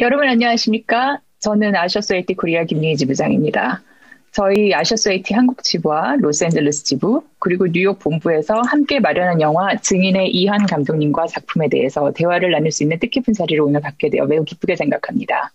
여러분 안녕하십니까? 저는 아시아소사이티 코리아 김예희 지부장입니다. 저희 아시아소사이티 한국 지부와 로스앤젤레스 지부 그리고 뉴욕 본부에서 함께 마련한 영화 증인의 이한 감독님과 작품에 대해서 대화를 나눌 수 있는 뜻깊은 자리를 오늘 갖게 되어 매우 기쁘게 생각합니다.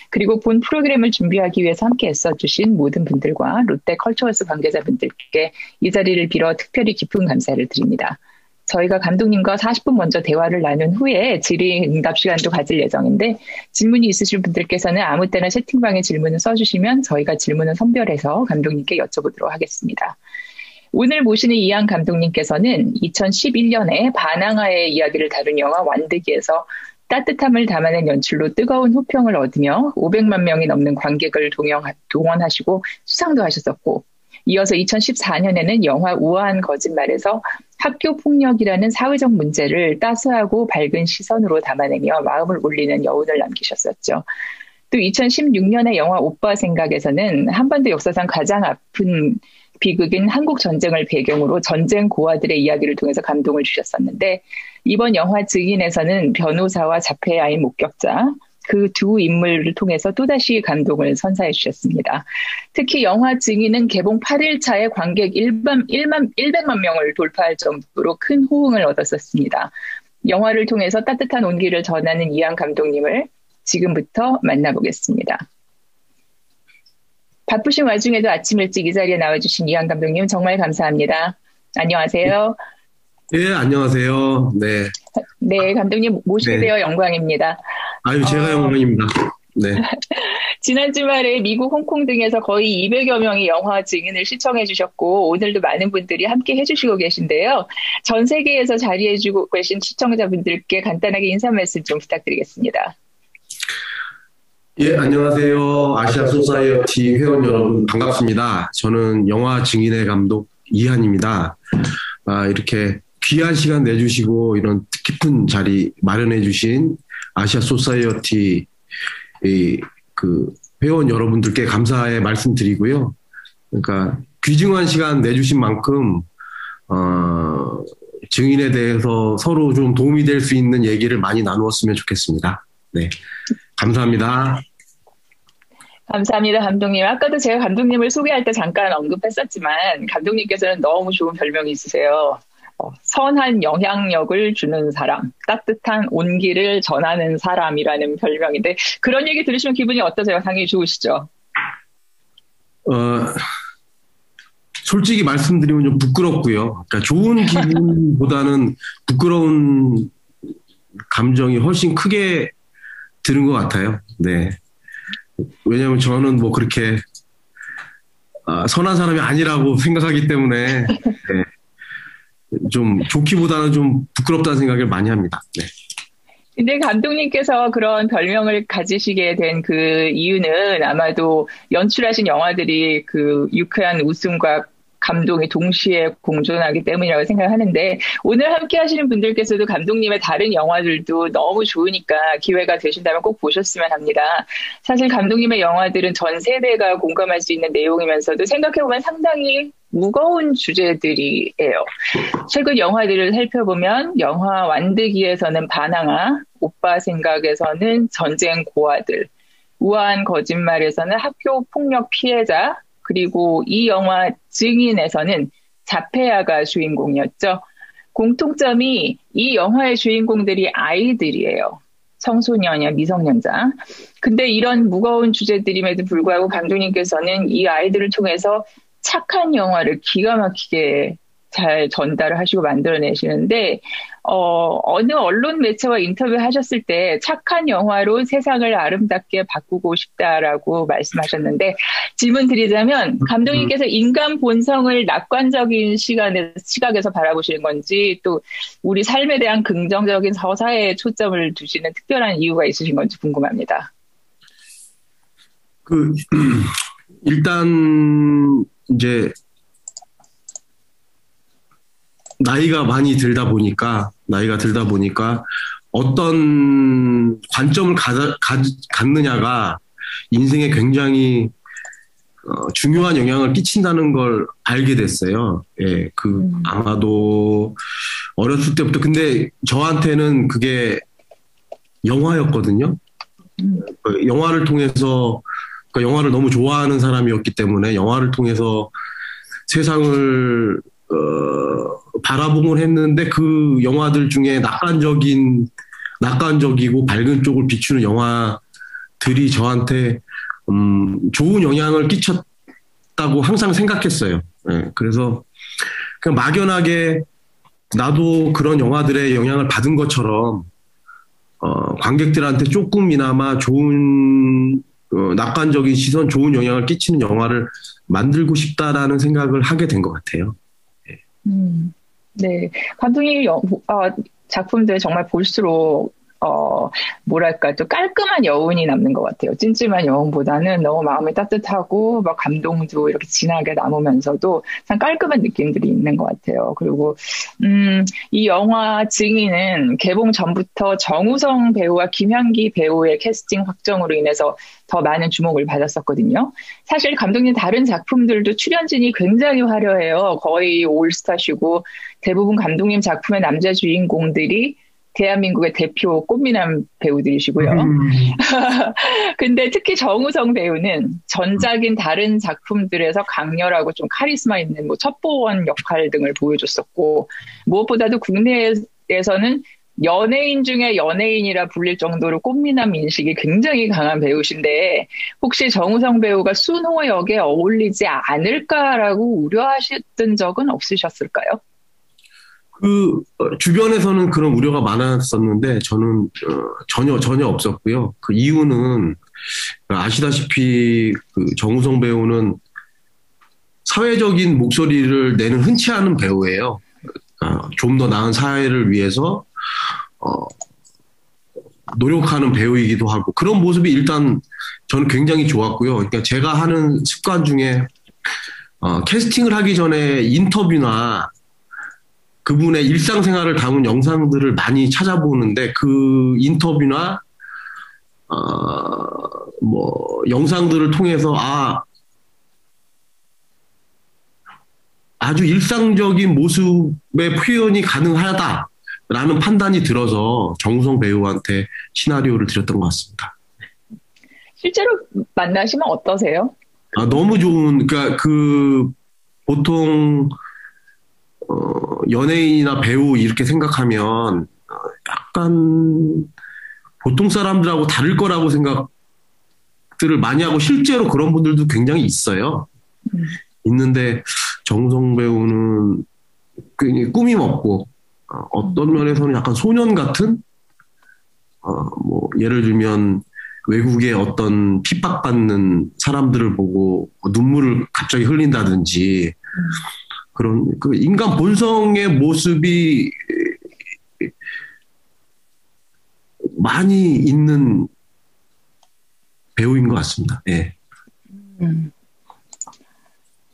그리고 본 프로그램을 준비하기 위해서 함께 애써주신 모든 분들과 롯데 컬처워스 관계자분들께 이 자리를 빌어 특별히 깊은 감사를 드립니다. 저희가 감독님과 40분 먼저 대화를 나눈 후에 질의응답 시간도 가질 예정인데 질문이 있으신 분들께서는 아무 때나 채팅방에 질문을 써주시면 저희가 질문을 선별해서 감독님께 여쭤보도록 하겠습니다. 오늘 모시는 이한 감독님께서는 2011년에 바나나의 이야기를 다룬 영화 완득이에서 따뜻함을 담아낸 연출로 뜨거운 호평을 얻으며 500만 명이 넘는 관객을 동원하시고 수상도 하셨었고, 이어서 2014년에는 영화 우아한 거짓말에서 학교 폭력이라는 사회적 문제를 따스하고 밝은 시선으로 담아내며 마음을 울리는 여운을 남기셨었죠. 또 2016년에 영화 오빠 생각에서는 한반도 역사상 가장 아픈 비극인 한국 전쟁을 배경으로 전쟁 고아들의 이야기를 통해서 감동을 주셨었는데, 이번 영화 증인에서는 변호사와 자폐의 아이 목격자, 그 두 인물을 통해서 또다시 감동을 선사해 주셨습니다. 특히 영화 증인은 개봉 8일 차에 관객 100만 명을 돌파할 정도로 큰 호응을 얻었었습니다. 영화를 통해서 따뜻한 온기를 전하는 이한 감독님을 지금부터 만나보겠습니다. 바쁘신 와중에도 아침 일찍 이 자리에 나와주신 이한 감독님 정말 감사합니다. 안녕하세요. 네, 안녕하세요. 네. 네, 감독님 모시게 되어 영광입니다. 아유, 제가 영광입니다. 네. 지난 주말에 미국, 홍콩 등에서 거의 200여 명이 영화 증인을 시청해 주셨고, 오늘도 많은 분들이 함께 해주시고 계신데요. 전 세계에서 자리해주고 계신 시청자분들께 간단하게 인사 말씀 좀 부탁드리겠습니다. 예, 안녕하세요. 아시아 소사이어티 회원 여러분 반갑습니다. 저는 영화 증인의 감독 이한입니다. 이렇게 귀한 시간 내주시고 이런 뜻깊은 자리 마련해 주신 아시아 소사이어티 회원 여러분들께 감사의 말씀 드리고요. 그러니까 귀중한 시간 내주신 만큼 증인에 대해서 서로 좀 도움이 될 수 있는 얘기를 많이 나누었으면 좋겠습니다. 네, 감사합니다. 감사합니다, 감독님. 아까도 제가 감독님을 소개할 때 잠깐 언급했었지만 감독님께서는 너무 좋은 별명이 있으세요. 선한 영향력을 주는 사람, 따뜻한 온기를 전하는 사람이라는 별명인데, 그런 얘기 들으시면 기분이 어떠세요? 당연히 좋으시죠? 솔직히 말씀드리면 좀 부끄럽고요. 그러니까 좋은 기분보다는 부끄러운 감정이 훨씬 크게 드는 것 같아요. 네. 왜냐하면 저는 뭐 그렇게 선한 사람이 아니라고 생각하기 때문에 네. 좀 좋기보다는 좀 부끄럽다는 생각을 많이 합니다. 네. 근데 감독님께서 그런 별명을 가지시게 된 그 이유는 아마도 연출하신 영화들이 그 유쾌한 웃음과 감동이 동시에 공존하기 때문이라고 생각하는데, 오늘 함께 하시는 분들께서도 감독님의 다른 영화들도 너무 좋으니까 기회가 되신다면 꼭 보셨으면 합니다. 사실 감독님의 영화들은 전 세대가 공감할 수 있는 내용이면서도 생각해보면 상당히 무거운 주제들이에요. 최근 영화들을 살펴보면 영화 완득이에서는 바나나, 오빠 생각에서는 전쟁 고아들, 우아한 거짓말에서는 학교 폭력 피해자, 그리고 이 영화 증인에서는 자폐아가 주인공이었죠. 공통점이 이 영화의 주인공들이 아이들이에요. 청소년이야, 미성년자. 근데 이런 무거운 주제들임에도 불구하고 감독님께서는 이 아이들을 통해서 착한 영화를 기가 막히게 잘 전달을 하시고 만들어내시는데, 어느 언론 매체와 인터뷰하셨을 때 착한 영화로 세상을 아름답게 바꾸고 싶다라고 말씀하셨는데, 질문 드리자면 감독님께서 인간 본성을 낙관적인 시각에서 바라보시는 건지, 또 우리 삶에 대한 긍정적인 서사에 초점을 두시는 특별한 이유가 있으신 건지 궁금합니다. 일단 이제 나이가 많이 들다 보니까 어떤 관점을 갖느냐가 인생에 굉장히 중요한 영향을 끼친다는 걸 알게 됐어요. 예, 아마도 어렸을 때부터. 근데 저한테는 그게 영화였거든요. 영화를 통해서 그러니까 영화를 너무 좋아하는 사람이었기 때문에 영화를 통해서 세상을 바라보곤 했는데 그 영화들 중에 낙관적이고 밝은 쪽을 비추는 영화들이 저한테 좋은 영향을 끼쳤다고 항상 생각했어요. 네, 그래서 그냥 막연하게 나도 그런 영화들의 영향을 받은 것처럼 관객들한테 조금이나마 좋은 낙관적인 시선, 좋은 영향을 끼치는 영화를 만들고 싶다라는 생각을 하게 된 것 같아요. 네, 감독님 작품들 정말 볼수록 뭐랄까, 또 깔끔한 여운이 남는 것 같아요. 찜찜한 여운보다는 너무 마음이 따뜻하고, 막 감동도 이렇게 진하게 남으면서도 참 깔끔한 느낌들이 있는 것 같아요. 그리고, 이 영화 증인은 개봉 전부터 정우성 배우와 김향기 배우의 캐스팅 확정으로 인해서 더 많은 주목을 받았었거든요. 사실 감독님 다른 작품들도 출연진이 굉장히 화려해요. 거의 올스타시고, 대부분 감독님 작품의 남자 주인공들이 대한민국의 대표 꽃미남 배우들이시고요. 근데 특히 정우성 배우는 전작인 다른 작품들에서 강렬하고 좀 카리스마 있는 뭐 첩보원 역할 등을 보여줬었고, 무엇보다도 국내에서는 연예인 중에 연예인이라 불릴 정도로 꽃미남 인식이 굉장히 강한 배우신데, 혹시 정우성 배우가 순호 역에 어울리지 않을까라고 우려하셨던 적은 없으셨을까요? 주변에서는 그런 우려가 많았었는데, 저는, 전혀 없었고요. 그 이유는, 아시다시피, 정우성 배우는 사회적인 목소리를 내는 흔치 않은 배우예요. 좀 더 나은 사회를 위해서, 노력하는 배우이기도 하고, 그런 모습이 일단 저는 굉장히 좋았고요. 그러니까 제가 하는 습관 중에, 캐스팅을 하기 전에 인터뷰나, 그분의 일상생활을 담은 영상들을 많이 찾아보는데 그 인터뷰나 영상들을 통해서 아주 일상적인 모습의 표현이 가능하다라는 판단이 들어서 정우성 배우한테 시나리오를 드렸던 것 같습니다. 실제로 만나시면 어떠세요? 너무 좋은, 그러니까 보통 연예인이나 배우 이렇게 생각하면 약간 보통 사람들하고 다를 거라고 생각들을 많이 하고 실제로 그런 분들도 굉장히 있어요. 있는데 정우성 배우는 굉장히 꾸밈 없고 어떤 면에서는 약간 소년 같은 예를 들면 외국의 어떤 핍박받는 사람들을 보고 눈물을 갑자기 흘린다든지 그런 인간 본성의 모습이 많이 있는 배우인 것 같습니다. 예.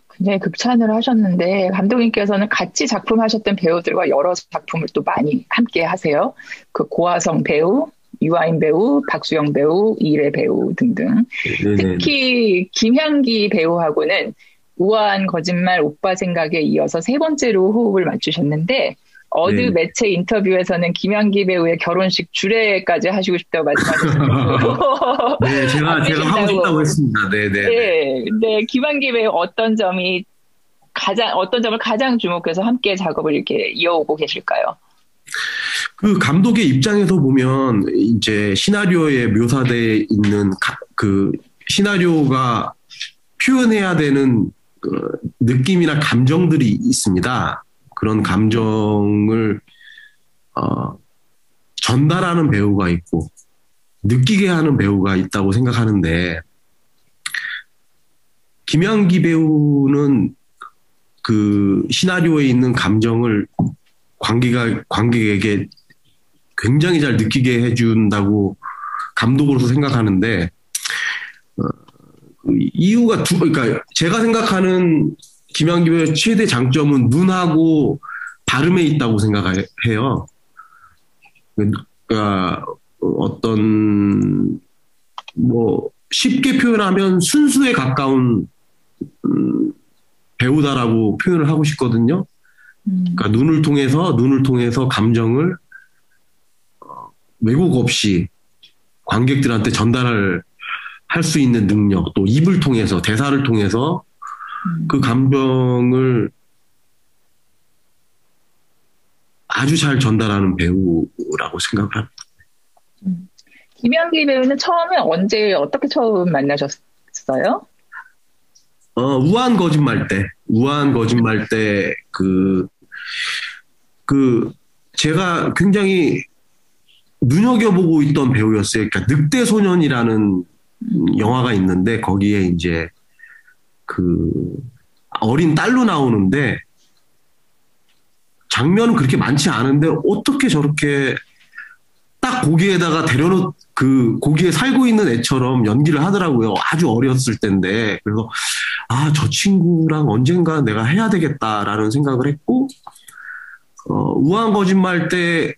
굉장히 극찬을 하셨는데 감독님께서는 같이 작품하셨던 배우들과 여러 작품을 또 많이 함께 하세요. 고화성 배우, 유아인 배우, 박수영 배우, 이래 배우 등등. 네네. 특히 김향기 배우하고는 우아한 거짓말, 오빠 생각에 이어서 세 번째로 호흡을 맞추셨는데 어느 네. 매체 인터뷰에서는 김향기 배우의 결혼식 주례까지 하시고 싶다고 말씀하셨어요. 네, 제가 하고 싶다고 했습니다. 네. 근데 김향기 배우 어떤 점을 가장 주목해서 함께 작업을 이렇게 이어오고 계실까요? 감독의 입장에서 보면 이제 시나리오에 묘사되어 있는 시나리오가 표현해야 되는 느낌이나 감정들이 있습니다. 그런 감정을 전달하는 배우가 있고 느끼게 하는 배우가 있다고 생각하는데 김향기 배우는 시나리오에 있는 감정을 관객에게 굉장히 잘 느끼게 해준다고 감독으로서 생각하는데 이유가 그러니까 제가 생각하는 김향기 배우의 최대 장점은 눈하고 발음에 있다고 생각해요. 그러니까 어떤 쉽게 표현하면 순수에 가까운 배우다라고 표현을 하고 싶거든요. 그러니까 눈을 통해서 감정을 왜곡 없이 관객들한테 전달을 할 수 있는 능력, 또 입을 통해서, 대사를 통해서 그 감정을 아주 잘 전달하는 배우라고 생각을 합니다. 김연기 배우는 처음에 언제, 어떻게 처음 만나셨어요? 우아한 거짓말 때, 제가 굉장히 눈여겨보고 있던 배우였어요. 그러니까 늑대소년이라는 영화가 있는데, 거기에 이제 어린 딸로 나오는데, 장면은 그렇게 많지 않은데, 어떻게 저렇게 딱 고기에다가 고기에 살고 있는 애처럼 연기를 하더라고요. 아주 어렸을 때인데. 그래서, 저 친구랑 언젠가 내가 해야 되겠다라는 생각을 했고, 우아한 거짓말 때,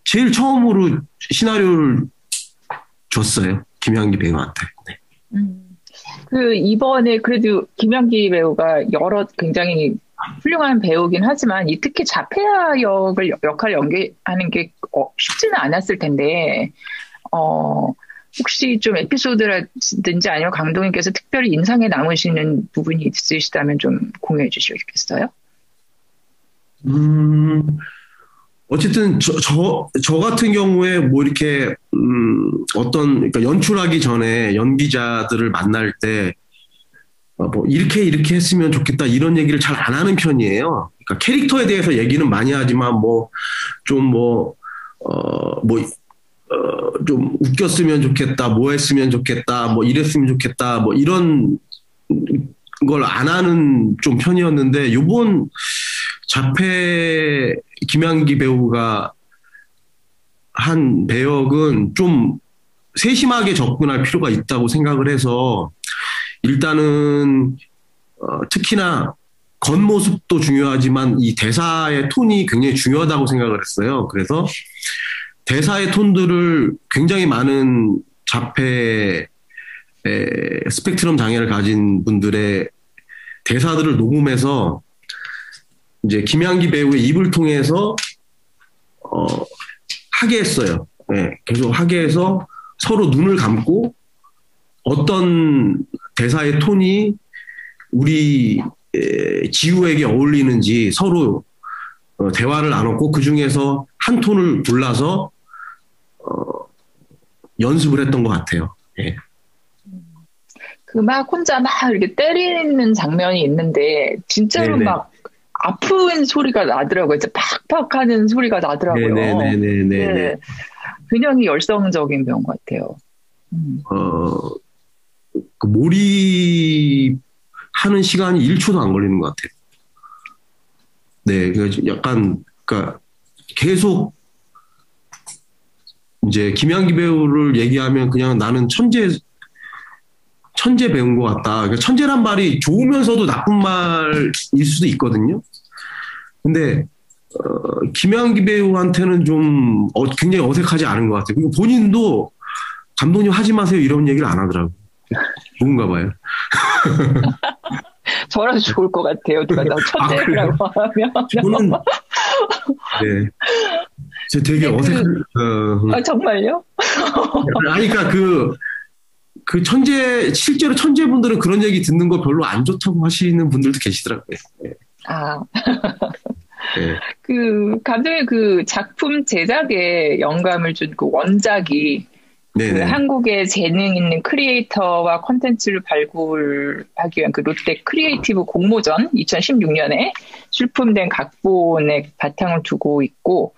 제일 처음으로 시나리오를 줬어요. 김연기 배우한테. 네. 이번에 그래도 김연기 배우가 굉장히 훌륭한 배우긴 하지만, 특히 자폐아 역할 연기하는 게 쉽지는 않았을 텐데, 혹시 좀 에피소드라든지 아니면 감독님께서 특별히 인상에 남으시는 부분이 있으시다면 좀 공유해 주시겠어요? 어쨌든 저 같은 경우에 뭐 이렇게 그러니까 연출하기 전에 연기자들을 만날 때 뭐 이렇게 했으면 좋겠다 이런 얘기를 잘 안 하는 편이에요. 그러니까 캐릭터에 대해서 얘기는 많이 하지만 좀 웃겼으면 좋겠다, 뭐 했으면 좋겠다, 뭐 이랬으면 좋겠다, 뭐 이런 걸 안 하는 좀 편이었는데, 요번 자폐 김연기 배우가 한 배역은 좀 세심하게 접근할 필요가 있다고 생각을 해서, 일단은 특히나 겉모습도 중요하지만 이 대사의 톤이 굉장히 중요하다고 생각을 했어요. 그래서 대사의 톤들을 굉장히 많은 자폐 스펙트럼 장애를 가진 분들의 대사들을 녹음해서 이제 김연기 배우의 입을 통해서 하게 했어요. 네, 계속 하게 해서 서로 눈을 감고 어떤 대사의 톤이 우리 지우에게 어울리는지 서로 대화를 나눴고, 그 중에서 한 톤을 골라서 연습을 했던 것 같아요. 예. 막 혼자 막 이렇게 때리는 장면이 있는데 진짜로 네네. 막 아픈 소리가 나더라고요. 이제 팍팍 하는 소리가 나더라고요. 네. 굉장히 열성적인 배우인 것 같아요. 몰입하는 시간이 1초도 안 걸리는 것 같아요. 네, 그러니까 계속 이제 김연기 배우를 얘기하면 그냥 나는 천재 배우인 것 같다. 그러니까 천재란 말이 좋으면서도 나쁜 말일 수도 있거든요. 근데 김연기 배우한테는 좀 굉장히 어색하지 않은 것 같아요. 그리고 본인도 감독님 하지 마세요 이런 얘기를 안 하더라고요. 좋은가 봐요. 저라도 좋을 것 같아요. 누가 나 천재라고 하면. 저는 네, 저 되게 어색한. 정말요? 아니, 그러니까 실제로 천재분들은 그런 얘기 듣는 거 별로 안 좋다고 하시는 분들도 계시더라고요. 네. 네. 감독님 작품 제작에 영감을 준 원작이 한국의 재능 있는 크리에이터와 콘텐츠를 발굴하기 위한 롯데 크리에이티브 공모전 2016년에 출품된 각본의 바탕을 두고 있고,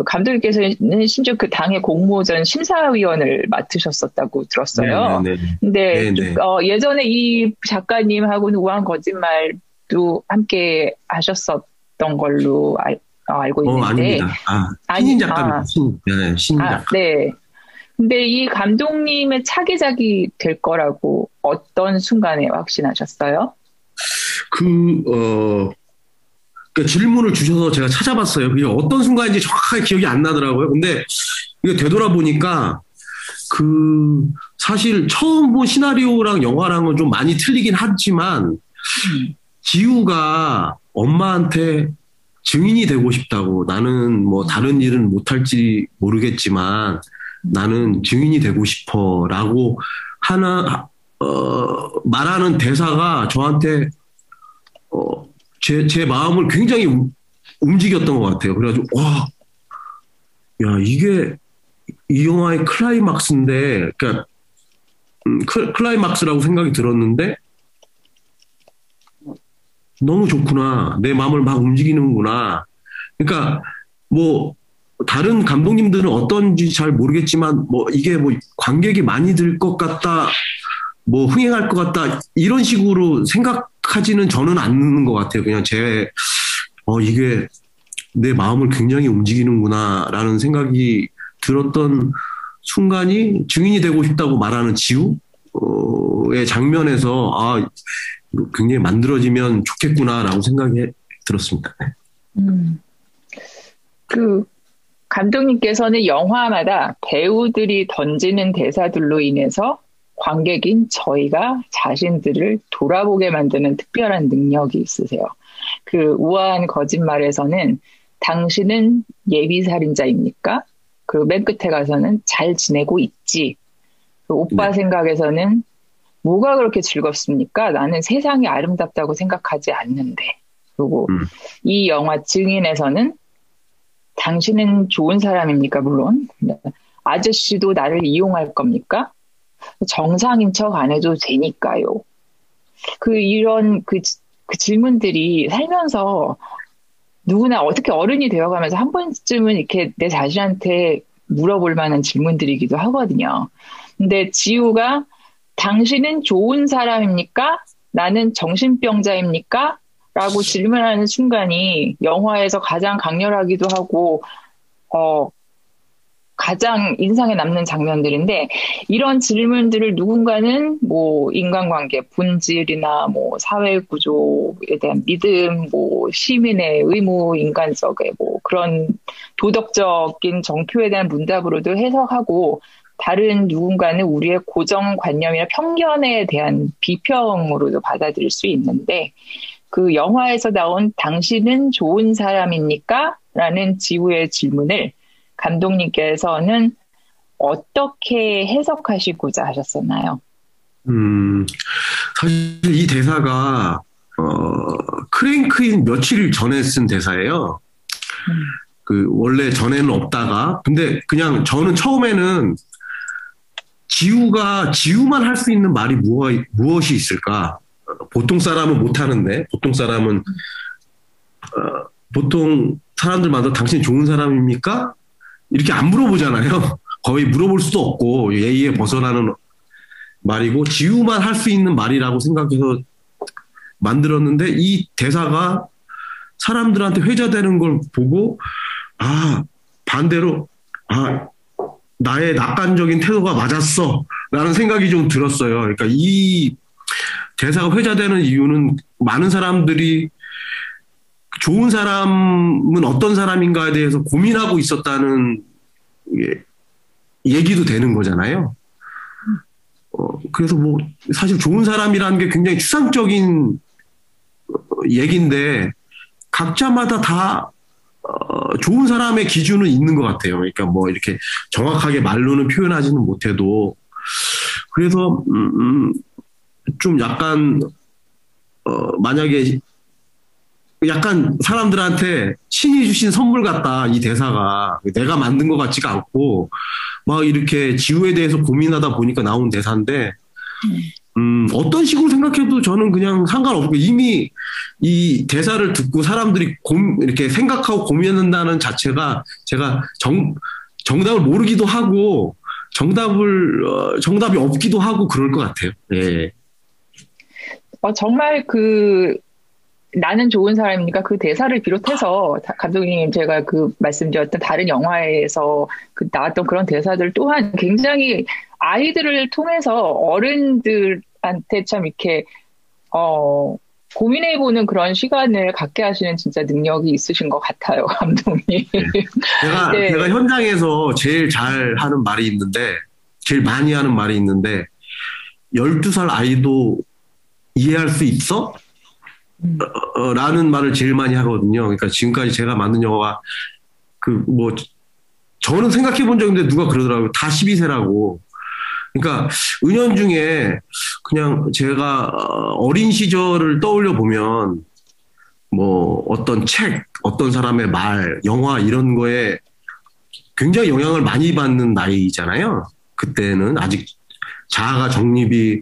감독님께서는 심지어 당의 공모전 심사위원을 맡으셨었다고 들었어요. 근데 예전에 이 작가님하고는 우아한 거짓말도 함께 하셨었던 걸로 알고 있는데. 아닙니다. 신인 작가입니다. 신인 작가. 네. 근데 이 감독님의 차기작이 될 거라고 어떤 순간에 확신하셨어요? 그 질문을 주셔서 제가 찾아봤어요. 그게 어떤 순간인지 정확하게 기억이 안 나더라고요. 근데 이거 되돌아보니까 사실 처음 본 시나리오랑 영화랑은 좀 많이 틀리긴 하지만, 지우가 엄마한테 증인이 되고 싶다고, 나는 뭐 다른 일은 못할지 모르겠지만 나는 증인이 되고 싶어라고 말하는 대사가 저한테 제 마음을 굉장히 움직였던 것 같아요. 그래가지고 와, 야 이게 이 영화의 클라이막스인데, 그러니까 클라이막스라고 생각이 들었는데 너무 좋구나. 내 마음을 막 움직이는구나. 그러니까 뭐 다른 감독님들은 어떤지 잘 모르겠지만 뭐 이게 뭐 관객이 많이 들 것 같다, 뭐 흥행할 것 같다 이런 식으로 생각하지는 저는 않는 것 같아요. 그냥 이게 내 마음을 굉장히 움직이는구나라는 생각이 들었던 순간이 증인이 되고 싶다고 말하는 지우의 장면에서 굉장히 만들어지면 좋겠구나라고 생각이 들었습니다. 그 감독님께서는 영화마다 배우들이 던지는 대사들로 인해서 관객인 저희가 자신들을 돌아보게 만드는 특별한 능력이 있으세요. 그 우아한 거짓말에서는 당신은 예비살인자입니까? 그리고 맨 끝에 가서는 잘 지내고 있지. 그 오빠 생각에서는 뭐가 그렇게 즐겁습니까? 나는 세상이 아름답다고 생각하지 않는데. 그리고 이 영화 증인에서는 당신은 좋은 사람입니까? 물론. 아저씨도 나를 이용할 겁니까? 정상인 척 안 해도 되니까요. 이런 질문들이 살면서 누구나 어떻게 어른이 되어가면서 한 번쯤은 이렇게 내 자신한테 물어볼 만한 질문들이기도 하거든요. 근데 지우가 당신은 좋은 사람입니까? 나는 정신병자입니까? 라고 질문하는 순간이 영화에서 가장 강렬하기도 하고 가장 인상에 남는 장면들인데, 이런 질문들을 누군가는 뭐 인간관계 본질이나 뭐 사회 구조에 대한 믿음, 뭐 시민의 의무, 인간적의 뭐 그런 도덕적인 정표에 대한 문답으로도 해석하고, 다른 누군가는 우리의 고정관념이나 편견에 대한 비평으로도 받아들일 수 있는데, 그 영화에서 나온 당신은 좋은 사람입니까? 라는 지우의 질문을 감독님께서는 어떻게 해석하시고자 하셨었나요? 사실 이 대사가 크랭크인 며칠 전에 쓴 대사예요. 원래 전에는 없다가, 근데 그냥 저는 처음에는 지우만 할 수 있는 말이 무엇이 있을까? 보통 사람은 못하는데, 보통 사람들마다 당신 좋은 사람입니까? 이렇게 안 물어보잖아요. 거의 물어볼 수도 없고 예의에 벗어나는 말이고, 지우만 할 수 있는 말이라고 생각해서 만들었는데, 이 대사가 사람들한테 회자되는 걸 보고 반대로 나의 낙관적인 태도가 맞았어 라는 생각이 좀 들었어요. 그러니까 이 대사가 회자되는 이유는 많은 사람들이 좋은 사람은 어떤 사람인가에 대해서 고민하고 있었다는 얘기도 되는 거잖아요. 그래서 뭐 사실 좋은 사람이라는 게 굉장히 추상적인 얘기인데, 각자마다 다 좋은 사람의 기준은 있는 것 같아요. 그러니까 뭐 이렇게 정확하게 말로는 표현하지는 못해도. 그래서 좀 약간 만약에 약간 사람들한테 신이 주신 선물 같다, 이 대사가. 내가 만든 것 같지가 않고 막 이렇게 지우에 대해서 고민하다 보니까 나온 대사인데, 어떤 식으로 생각해도 저는 그냥 상관없고, 이미 이 대사를 듣고 사람들이 이렇게 생각하고 고민한다는 자체가 제가 정답을 모르기도 하고 정답이 없기도 하고 그럴 것 같아요. 예. 정말 나는 좋은 사람이니까 그 대사를 비롯해서 감독님 제가 말씀드렸던 다른 영화에서 나왔던 그런 대사들 또한 굉장히 아이들을 통해서 어른들한테 참 이렇게 고민해보는 그런 시간을 갖게 하시는 진짜 능력이 있으신 것 같아요, 감독님. 제가 현장에서 제일 많이 하는 말이 있는데 12살 아이도 이해할 수 있어? 라는 말을 제일 많이 하거든요. 그러니까 지금까지 제가 만든 영화가 저는 생각해 본 적 있는데 누가 그러더라고요. 다 12세라고. 그러니까 은연중에 그냥 제가 어린 시절을 떠올려 보면 뭐 어떤 책, 어떤 사람의 말, 영화 이런 거에 굉장히 영향을 많이 받는 나이잖아요. 그때는 아직 자아가 정립이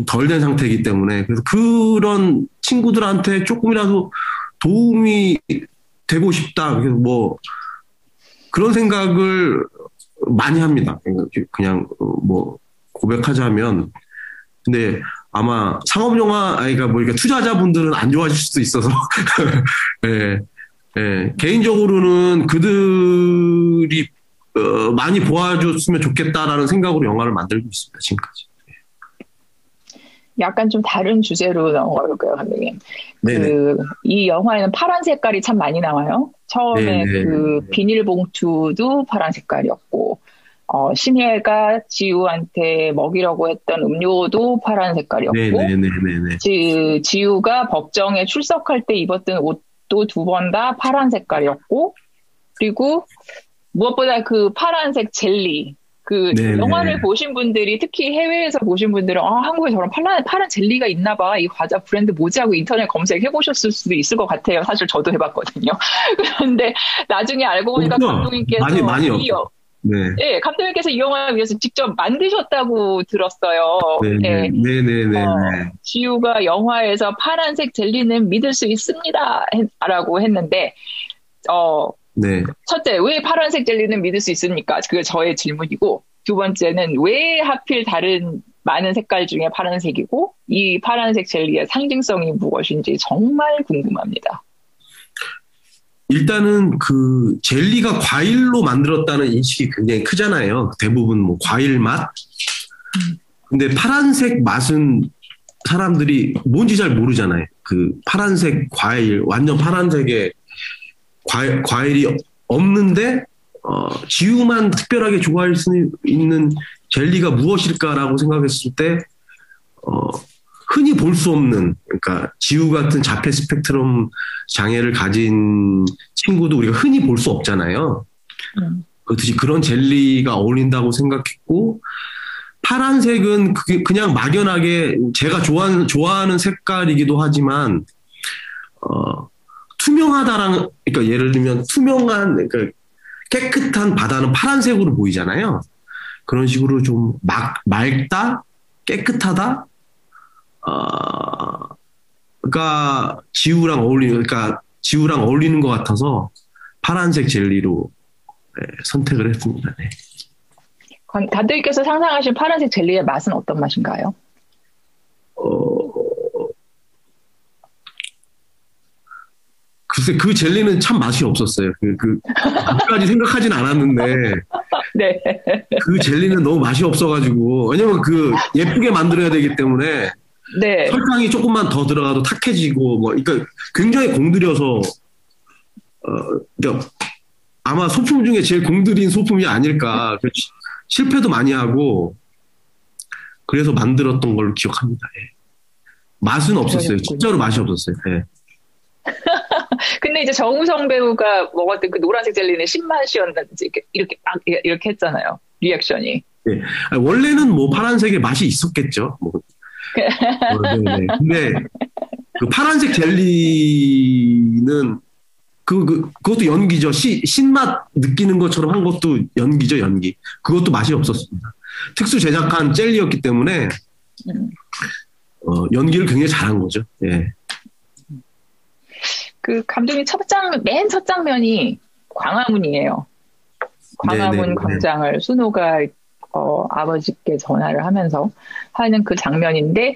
덜 된 상태이기 때문에. 그래서 그런 친구들한테 조금이라도 도움이 되고 싶다. 그래서 뭐 그런 생각을 많이 합니다. 그냥 뭐 고백하자면. 근데 아마 상업영화, 그러니까 뭐 이렇게 투자자분들은 안 좋아하실 수도 있어서. 예, 예. 개인적으로는 그들이 많이 보아줬으면 좋겠다라는 생각으로 영화를 만들고 있습니다, 지금까지. 약간 좀 다른 주제로 넘어갈까요, 감독님? 이 영화에는 파란 색깔이 참 많이 나와요. 처음에 네네. 그 비닐봉투도 파란 색깔이었고, 신혜가 지우한테 먹이려고 했던 음료도 파란 색깔이었고, 네네네네. 지우가 법정에 출석할 때 입었던 옷도 두 번 다 파란 색깔이었고, 그리고 무엇보다 그 파란색 젤리, 네네. 영화를 보신 분들이, 특히 해외에서 보신 분들은, 한국에 저런 파란 젤리가 있나 봐. 이 과자 브랜드 뭐지 하고 인터넷 검색해 보셨을 수도 있을 것 같아요. 사실 저도 해봤거든요. 그런데 나중에 알고 보니까 감독님께서 많이 없죠. 네. 네, 감독님께서 이 영화를 위해서 직접 만드셨다고 들었어요. 네네네. 지우가 영화에서 파란색 젤리는 믿을 수 있습니다. 라고 했는데, 네. 첫째, 왜 파란색 젤리는 믿을 수 있습니까? 그게 저의 질문이고, 두 번째는 왜 하필 다른 많은 색깔 중에 파란색이고, 이 파란색 젤리의 상징성이 무엇인지 정말 궁금합니다. 일단은 그 젤리가 과일로 만들었다는 인식이 굉장히 크잖아요. 대부분 뭐 과일 맛. 근데 파란색 맛은 사람들이 뭔지 잘 모르잖아요. 그 파란색 과일, 완전 파란색의 과일이 없는데 지우만 특별하게 좋아할 수 있는 젤리가 무엇일까라고 생각했을 때 흔히 볼 수 없는, 그러니까 지우 같은 자폐 스펙트럼 장애를 가진 친구도 우리가 흔히 볼 수 없잖아요. 그렇듯이 그런 젤리가 어울린다고 생각했고, 파란색은 그냥 막연하게 제가 좋아하는 색깔이기도 하지만 투명하다랑, 그러니까 예를 들면 투명한, 그러니까 깨끗한 바다는 파란색으로 보이잖아요. 그런 식으로 좀 맑다, 깨끗하다. 그러니까 지우랑 어울리는 것 같아서 파란색 젤리로 선택을 했습니다. 네. 감독님께서 상상하신 파란색 젤리의 맛은 어떤 맛인가요? 글쎄, 그 젤리는 참 맛이 없었어요. 아직까지 생각하진 않았는데. 네. 그 젤리는 너무 맛이 없어가지고. 왜냐면 예쁘게 만들어야 되기 때문에. 네. 설탕이 조금만 더 들어가도 탁해지고, 그러니까 굉장히 공들여서, 그러니까 아마 소품 중에 제일 공들인 소품이 아닐까. 실패도 많이 하고, 그래서 만들었던 걸로 기억합니다. 예. 맛은 없었어요. 진짜로 맛이 없었어요. 예. 근데 이제 정우성 배우가 먹었던 그 노란색 젤리는 신맛이었는지 이렇게 했잖아요. 리액션이. 네. 원래는 뭐 파란색의 맛이 있었겠죠. 근데 그 파란색 젤리는 그것도 연기죠. 신맛 느끼는 것처럼 한 것도 연기죠, 연기. 그것도 맛이 없었습니다. 특수 제작한 젤리였기 때문에 연기를 굉장히 잘한 거죠. 예. 그 감독님 맨 첫 장면이 광화문이에요. 광화문 광장을 순호가 아버지께 전화를 하면서 하는 그 장면인데,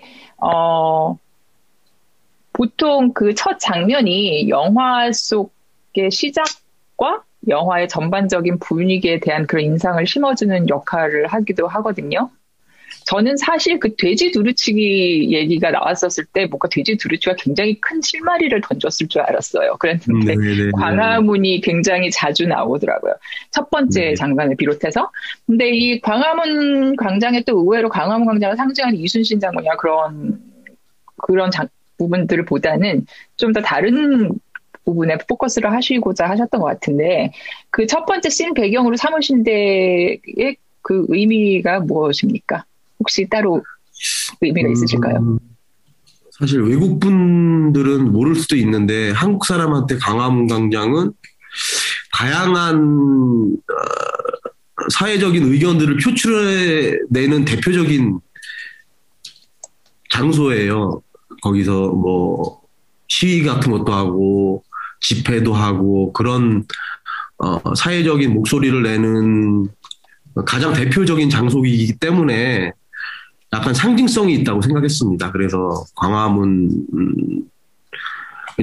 보통 그 첫 장면이 영화 속의 시작과 영화의 전반적인 분위기에 대한 그런 인상을 심어주는 역할을 하기도 하거든요. 저는 사실 그 돼지 두루치기 얘기가 나왔었을 때 뭔가 돼지 두루치기가 굉장히 큰 실마리를 던졌을 줄 알았어요. 그랬는데 광화문이 굉장히 자주 나오더라고요. 첫 번째 장면을 비롯해서. 근데 이 광화문 광장에 또 의외로 광화문 광장을 상징하는 이순신 장군이나 그런 부분들을 보다는 좀 더 다른 부분에 포커스를 하시고자 하셨던 것 같은데 그 첫 번째 씬 배경으로 삼으신 데의 그 의미가 무엇입니까? 혹시 따로 의미가 있으실까요? 사실 외국 분들은 모를 수도 있는데 한국 사람한테 광화문 광장은 다양한 사회적인 의견들을 표출해내는 대표적인 장소예요. 거기서 뭐 시위 같은 것도 하고 집회도 하고 그런 사회적인 목소리를 내는 가장 대표적인 장소이기 때문에 약간 상징성이 있다고 생각했습니다. 그래서 광화문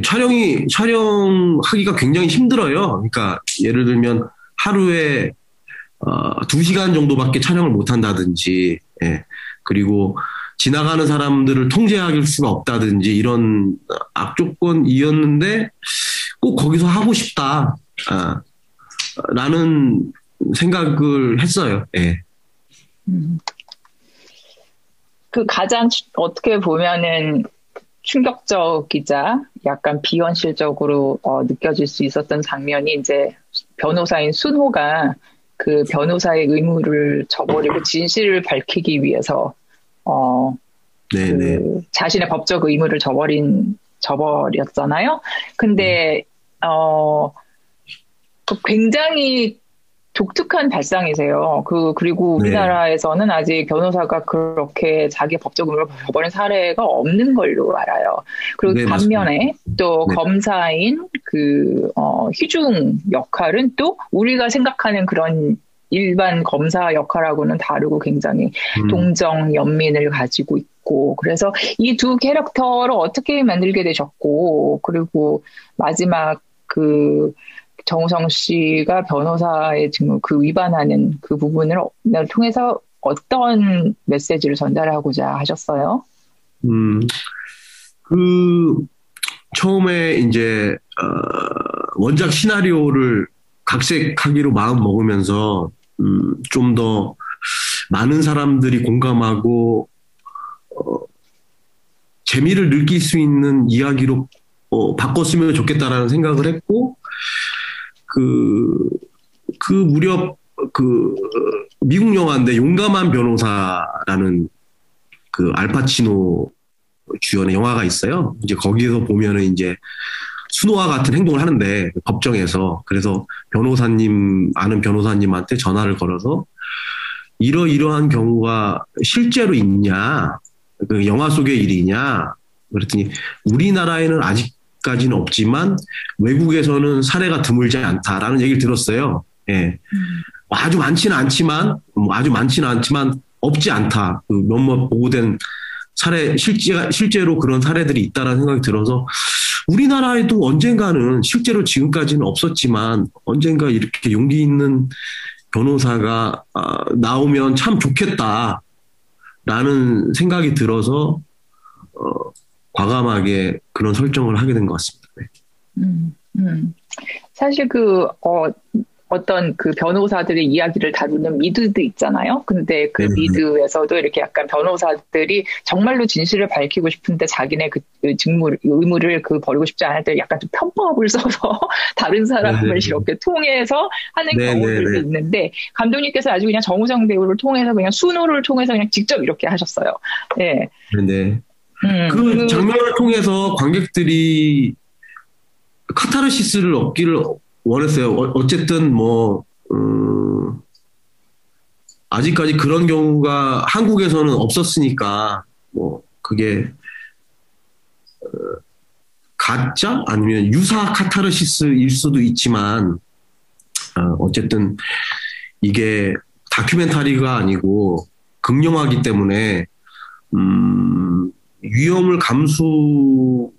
촬영하기가 굉장히 힘들어요. 그러니까 예를 들면 하루에 2시간 정도밖에 촬영을 못 한다든지, 예. 그리고 지나가는 사람들을 통제할 수가 없다든지 이런 악조건이었는데 꼭 거기서 하고 싶다, 라는 생각을 했어요. 예. 그 가장 어떻게 보면은 충격적이자 약간 비현실적으로 느껴질 수 있었던 장면이 이제 변호사인 순호가 그 변호사의 의무를 저버리고 진실을 밝히기 위해서 그 자신의 법적 의무를 저버렸잖아요. 근데 그 굉장히 독특한 발상이세요. 그리고 우리나라에서는 아직 변호사가 그렇게 자기 법적 의무를 저버린 사례가 없는 걸로 알아요. 그리고 반면에 또 검사인 희중 역할은 또 우리가 생각하는 그런 일반 검사 역할하고는 다르고 굉장히 동정 연민을 가지고 있고 그래서 이 두 캐릭터를 어떻게 만들게 되셨고 그리고 마지막 정우성 씨가 변호사의 직무 위반하는 그 부분을 통해서 어떤 메시지를 전달하고자 하셨어요? 처음에 이제 원작 시나리오를 각색하기로 마음 먹으면서 좀 더 많은 사람들이 공감하고 재미를 느낄 수 있는 이야기로 바꿨으면 좋겠다라는 생각을 했고 그 무렵 미국 영화인데 용감한 변호사라는 알파치노 주연의 영화가 있어요. 이제 거기에서 보면은 이제 순호와 같은 행동을 하는데 법정에서 그래서 아는 변호사님한테 전화를 걸어서 이러이러한 경우가 실제로 있냐, 그 영화 속의 일이냐 그랬더니 우리나라에는 아직까지는 없지만 외국에서는 사례가 드물지 않다라는 얘기를 들었어요. 예. 아주 많지는 않지만 없지 않다. 몇몇 보고된 사례 실제로 그런 사례들이 있다라는 생각이 들어서 우리나라에도 언젠가는 실제로 지금까지는 없었지만 언젠가 이렇게 용기 있는 변호사가 나오면 참 좋겠다라는 생각이 들어서 과감하게 그런 설정을 하게 된 것 같습니다. 사실 어떤 변호사들의 이야기를 다루는 미드도 있잖아요. 근데 그 미드에서도 이렇게 약간 변호사들이 정말로 진실을 밝히고 싶은데 자기네 의무를 버리고 싶지 않을 때 약간 좀 편법을 써서 다른 사람을 이렇게 통해서 하는 경우들도 있는데 감독님께서 아주 그냥 정우성 배우를 통해서 그냥 순호를 통해서 그냥 직접 이렇게 하셨어요. 네. 네. 그 장면을 통해서 관객들이 카타르시스를 얻기를 원했어요. 어쨌든 아직까지 그런 경우가 한국에서는 없었으니까 그게 가짜 아니면 유사 카타르시스일 수도 있지만 어쨌든 이게 다큐멘터리가 아니고 극영화이기 때문에 위험을 감수하더라도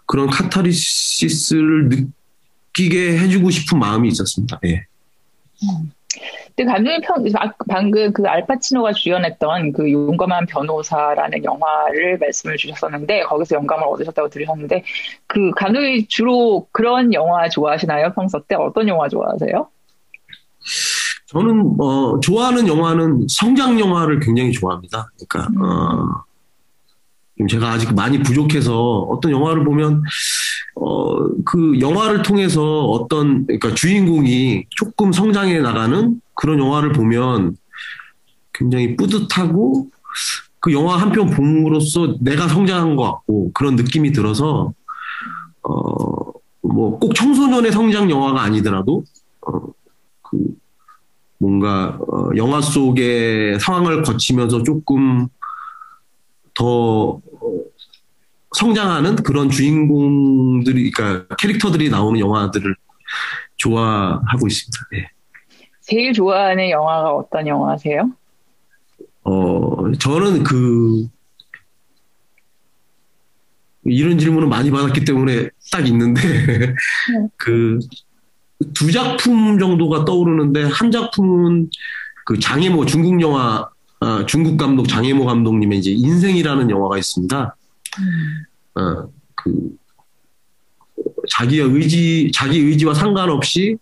그런 카타르시스를 느끼게 해주고 싶은 마음이 있었습니다. 예. 근데 감독님 방금 알파치노가 주연했던 용감한 변호사라는 영화를 말씀을 주셨었는데 거기서 영감을 얻으셨다고 들으셨는데 감독이 주로 그런 영화 좋아하시나요? 평소 때 어떤 영화 좋아하세요? 저는 좋아하는 영화는 성장 영화를 굉장히 좋아합니다. 그러니까 제가 아직 많이 부족해서 어떤 영화를 보면 그 영화를 통해서 그러니까 주인공이 조금 성장해 나가는 그런 영화를 보면 굉장히 뿌듯하고 그 영화 한 편 봄으로써 내가 성장한 것 같고 그런 느낌이 들어서, 뭐 꼭 청소년의 성장 영화가 아니더라도, 그 뭔가, 영화 속의 상황을 거치면서 조금 더 성장하는 그런 주인공들이, 그러니까 캐릭터들이 나오는 영화들을 좋아하고 있습니다. 네. 제일 좋아하는 영화가 어떤 영화세요? 저는 이런 질문을 많이 받았기 때문에 딱 있는데, 그, 두 작품 정도가 떠오르는데, 한 작품은 그 장혜모, 중국 감독 장혜모 감독님의 이제 인생이라는 영화가 있습니다. 그, 자기 의지와 상관없이,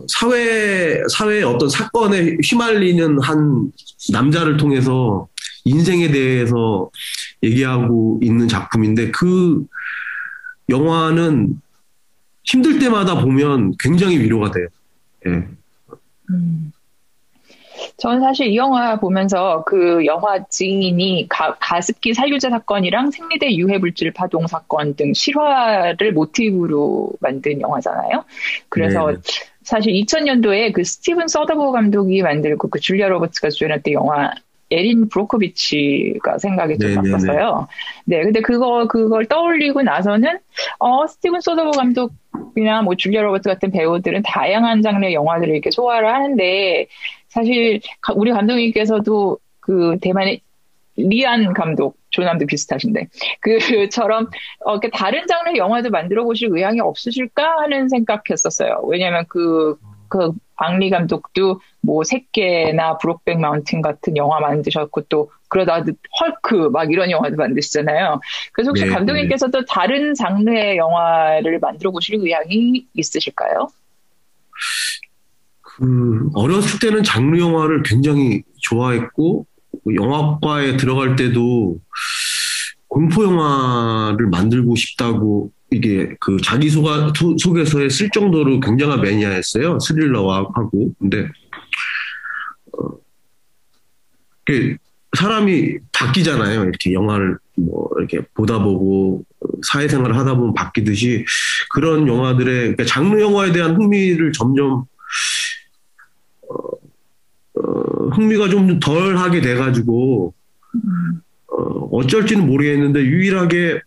사회의 어떤 사건에 휘말리는 한 남자를 통해서 인생에 대해서 얘기하고 있는 작품인데 그 영화는 힘들 때마다 보면 굉장히 위로가 돼요. 예. 저는 사실 이 영화 보면서 그 영화 증인이 가습기 살균제 사건이랑 생리대 유해물질 파동 사건 등 실화를 모티브로 만든 영화잖아요. 그래서 네. 사실 2000년도에 그 스티븐 서더버 감독이 만들고 그 줄리아 로버츠가 주연했던 영화 에린 브로코비치가 생각이 좀 났었어요. 네, 근데 그걸 떠올리고 나서는, 스티븐 소더버 감독이나 뭐 줄리아 로버츠 같은 배우들은 다양한 장르의 영화들을 이렇게 소화를 하는데, 사실, 우리 감독님께서도 그 대만의 리안 감독, 조남도 비슷하신데, 그처럼, 이렇게 다른 장르의 영화도 만들어 보실 의향이 없으실까 하는 생각했었어요. 왜냐면 앙리 감독도 뭐 새끼나 브록백 마운틴 같은 영화 만드셨고 또 그러다 헐크 막 이런 영화도 만드시잖아요. 그래서 혹시 감독님께서도 다른 장르의 영화를 만들어 보실 의향이 있으실까요? 어렸을 때는 장르 영화를 굉장히 좋아했고 영화과에 들어갈 때도 공포 영화를 만들고 싶다고 이게 그 자기소개서에 쓸 정도로 굉장한 매니아였어요. 스릴러와 하고. 근데, 사람이 바뀌잖아요. 이렇게 영화를 뭐 이렇게 보다 보고 사회생활을 하다 보면 바뀌듯이 그런 영화들의, 그러니까 장르 영화에 대한 흥미를 점점, 흥미가 좀 덜 하게 돼가지고, 어쩔지는 모르겠는데 유일하게,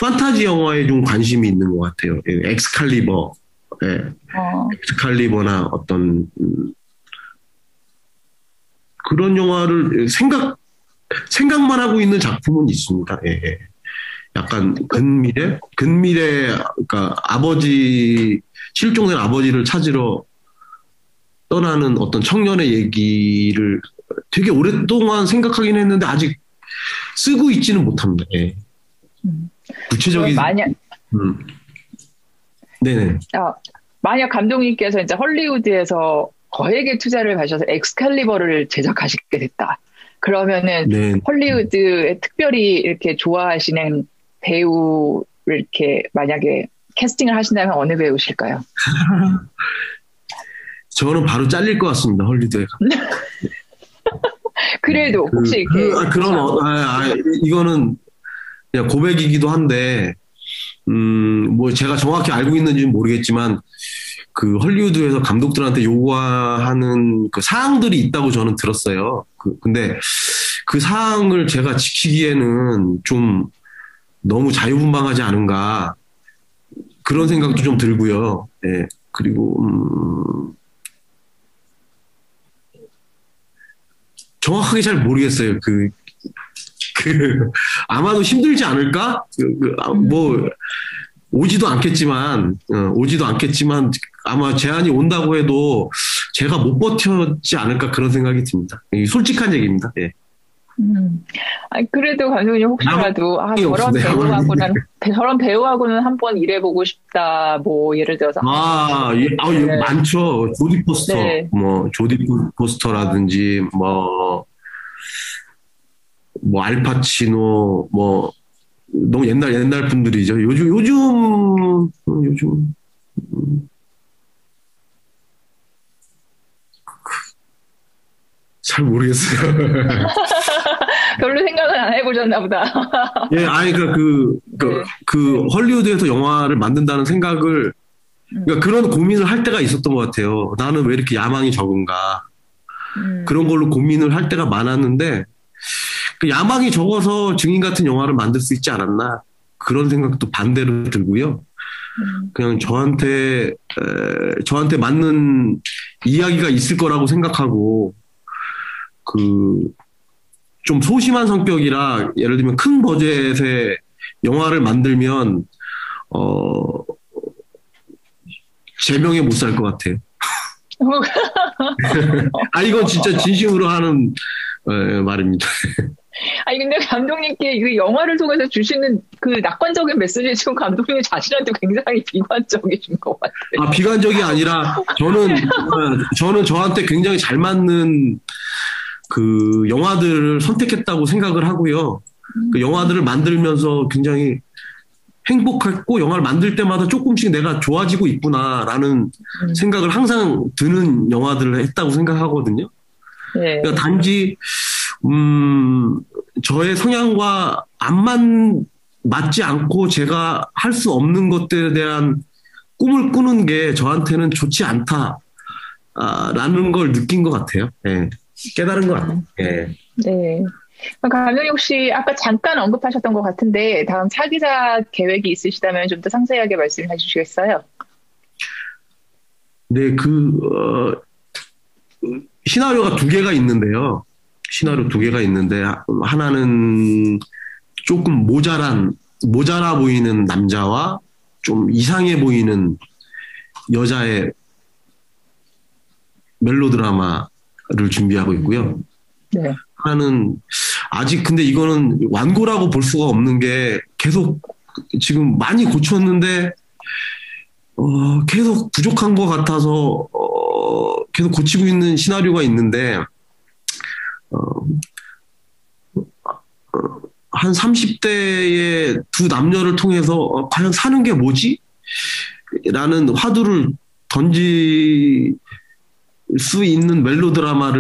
판타지 영화에 좀 관심이 있는 것 같아요. 엑스칼리버, 엑스칼리버나 어떤 그런 영화를 생각만 하고 있는 작품은 있습니다. 예. 약간 근미래, 그러니까 실종된 아버지를 찾으러 떠나는 어떤 청년의 얘기를 되게 오랫동안 생각하긴 했는데 아직 쓰고 있지는 못합니다. 예. 구체적인 네네. 만약 감독님께서 이제 헐리우드에서 거액의 투자를 하셔서 엑스칼리버를 제작하시게 됐다. 그러면은 네. 헐리우드에 특별히 이렇게 좋아하시는 배우를 이렇게 만약에 캐스팅을 하신다면 어느 배우실까요? 저는 바로 잘릴 것 같습니다. 헐리우드에. 그래도 혹시 이렇게 이거는 그냥 고백이기도 한데, 뭐 제가 정확히 알고 있는지는 모르겠지만, 그 헐리우드에서 감독들한테 요구하는 그 사항들이 있다고 저는 들었어요. 근데 그 사항을 제가 지키기에는 좀 너무 자유분방하지 않은가, 그런 생각도 좀 들고요. 네. 그리고, 정확하게 잘 모르겠어요. 아마도 힘들지 않을까? 뭐, 오지도 않겠지만 아마 제안이 온다고 해도 제가 못 버텼지 않을까 그런 생각이 듭니다. 솔직한 얘기입니다. 예. 그래도 감독님 혹시라도 저런 배우하고는 한번 일해보고 싶다. 뭐 예를 들어서 네. 많죠. 조디 포스터, 네. 조디 포스터라든지 뭐 알파치노, 너무 옛날 분들이죠. 요즘 잘 모르겠어요. 별로 생각은 안 해보셨나 보다. 예, 아니, 그 헐리우드에서 영화를 만든다는 생각을, 그러니까 그런 고민을 할 때가 있었던 것 같아요. 나는 왜 이렇게 야망이 적은가. 그런 걸로 고민을 할 때가 많았는데, 그 야망이 적어서 증인 같은 영화를 만들 수 있지 않았나. 그런 생각도 반대로 들고요. 그냥 저한테 맞는 이야기가 있을 거라고 생각하고, 좀 소심한 성격이라, 예를 들면 큰 버젯의 영화를 만들면, 제명에 못 살 것 같아요. 이건 진짜 진심으로 하는 말입니다. 아니, 근데 감독님께 그 영화를 통해서 주시는 그 낙관적인 메시지 지금 감독님 자신한테 굉장히 비관적이신 것 같아요. 비관적이 아니라, 저는 저한테 굉장히 잘 맞는 그 영화들을 선택했다고 생각을 하고요. 그 영화들을 만들면서 굉장히 행복했고, 영화를 만들 때마다 조금씩 내가 좋아지고 있구나라는 생각을 항상 드는 영화들을 했다고 생각하거든요. 네. 그러니까 단지 저의 성향과 맞지 않고 제가 할 수 없는 것들에 대한 꿈을 꾸는 게 저한테는 좋지 않다라는 걸 느낀 것 같아요. 네. 깨달은 것 같아요. 네. 네. 감독님 혹시 아까 잠깐 언급하셨던 것 같은데 다음 차기작 계획이 있으시다면 좀 더 상세하게 말씀해 주시겠어요? 네, 시나리오가 두 개가 있는데요. 시나리오 두 개가 있는데, 하나는 조금 모자라 보이는 남자와 좀 이상해 보이는 여자의 멜로드라마를 준비하고 있고요. 네. 하나는 근데 이거는 완고라고 볼 수가 없는 게 계속 지금 많이 고쳤는데, 계속 부족한 것 같아서, 계속 고치고 있는 시나리오가 있는데, 한 30대의 두 남녀를 통해서 과연 사는 게 뭐지? 라는 화두를 던질 수 있는 멜로드라마